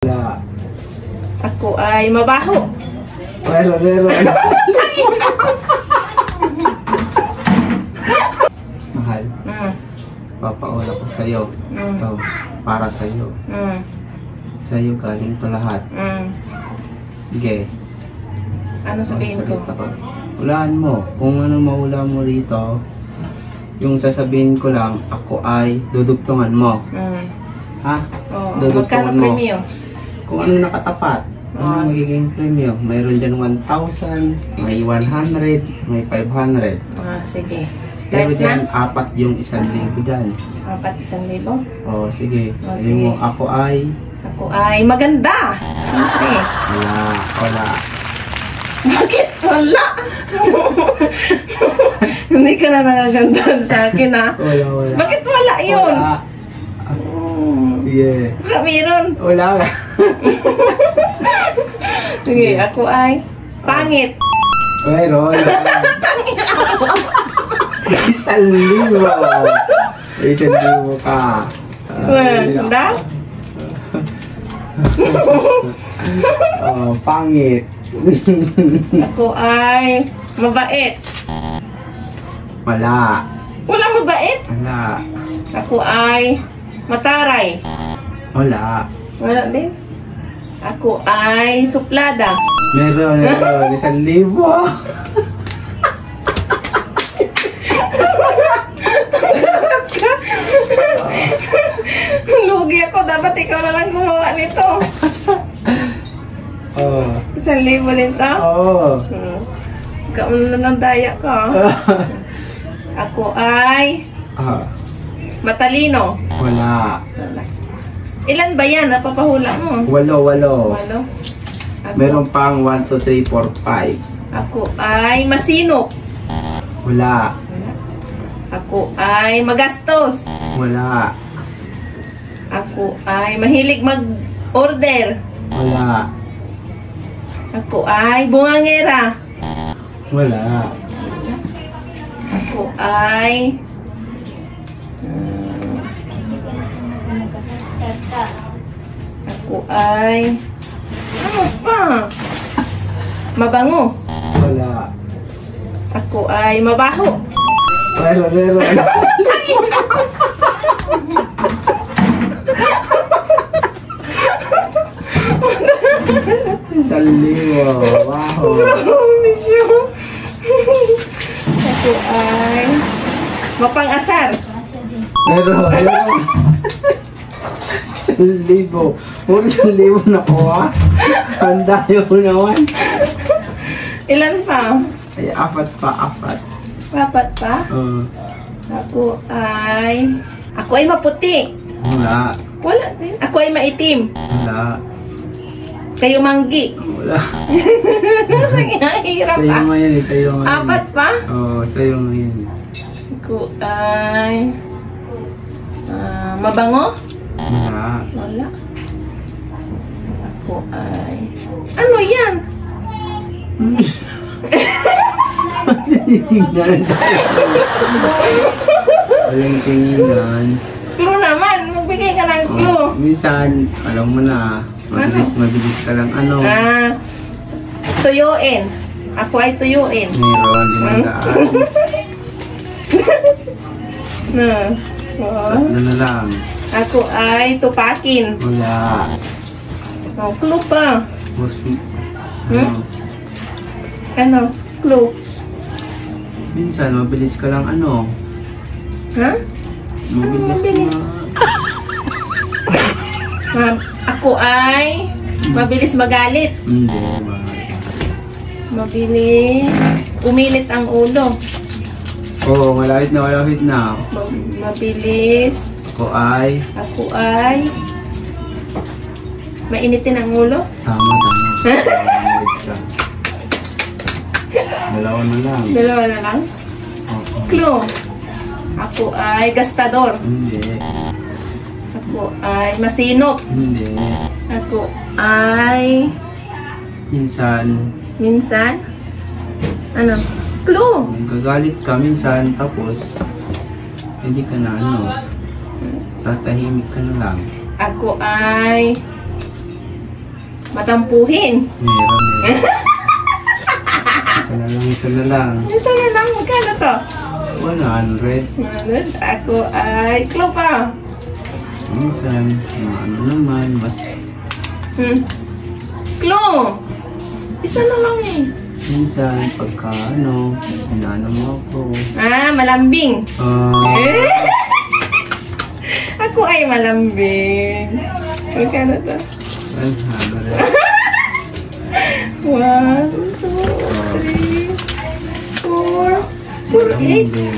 Wala. Ako ay mabaho. Meron. Mahal, papaula ko sa'yo. Ito, para sa'yo. Sa'yo galing to lahat. Sige. Ano sabihin ko? Hulaan mo. Kung ano maula mo rito, yung sasabihin ko lang, ako ay dudugtungan mo. Ha? Oh, Dudugtungan magkano mo. premyo? Kung ano nakatapat. Ano magiging premyo? Mayroon dyan 1,000, may 100, may 500. Sige. Pero Start dyan, na. 4 yung 1,000 dyan. 1,000. O, sige. Oh, Sabi sige. mo, ako ay... Ako ay maganda. Siyempre. Wala. Bakit wala? Hindi ka na nagagandahan sa akin, ha? Wala. Bakit wala yun? Wala. Yeah. Baka meron. Wala. Sige, ako ay pangit. Meron. 1,000. 1,000 ka. Ganda? Pangit. Ako ay mabait. Wala. Wala mabait? Wala. Ako ay mataray. Wala. Wala din. Ako ay suplada. Meron. 1,000. Lugi ako. Dapat ikaw na lang gumawa nito. 1,000 din to? Ikaw na ng daya ka. Ako ay matalino. Wala. Ilan ba yan? Napapahula mo? 8. Walo. Ako, Meron pang 1, 2, 3, 4, 5. ako ay masinop. Wala. Ako ay magastos. Wala. Ako ay mahilig mag-order. Wala. Ako ay bungangera. Wala. Ako ay ano pa? Mabango. Wala. Ako ay mabaho. Meron. Saliwa. Wow. Ako ay mapang-asar. Meron. 1,000. Puro 1,000 nakuha. Handa yun naman. Ilan pa? Ay, 4 pa. 4 pa? Ako ay maputi. Wala. Wala din. Ako ay maitim. Wala. Kayo manggi. Wala. Hirap Sa'yo pa. ngayon eh. Sa'yo ngayon. 4 pa? Oo, sa'yo ngayon. Ako ay mabango? Wala. Wala. Ako ay ano yan? Tingnan. Walang tinginan. Clue naman. Magbigay ka ng clue. Minsan, alam mo na, mabilis ka lang ano. Tuyuin. Ako ay tuyuin. Meron, 500. Tatlo na lang. Ako ay tupakin. Wala. Clue pa. Boss, Ano? Clue. minsan, mabilis ka lang ano. Ha? Mabilis? Ako ay mabilis magalit. Hindi ba? Mabilis umilit ang ulo. Oo, malapit na. Mabilis. Ako ay mainitin ang ulo. Tama. Dalawa na lang. Dalawa na lang. Oo. Clue. Ako ay gastador. Hindi. Ako ay masinop. Hindi. Ako ay Minsan, ano? Clue. gagalit ka minsan, tapos hindi ka na ano, tatahimik ka na lang. Ako ay Matampuhin. Meron eh. Isa na lang. Isa na lang. Magkano to? 100. Ako ay... Clue pa. Minsan, ano naman, mas Clue. Isa na lang eh. minsan, pagka inaano mo ako. Malambing. Ako ay malambing. Magkano to? 100. 1, 2, 3, 4, 4, 8.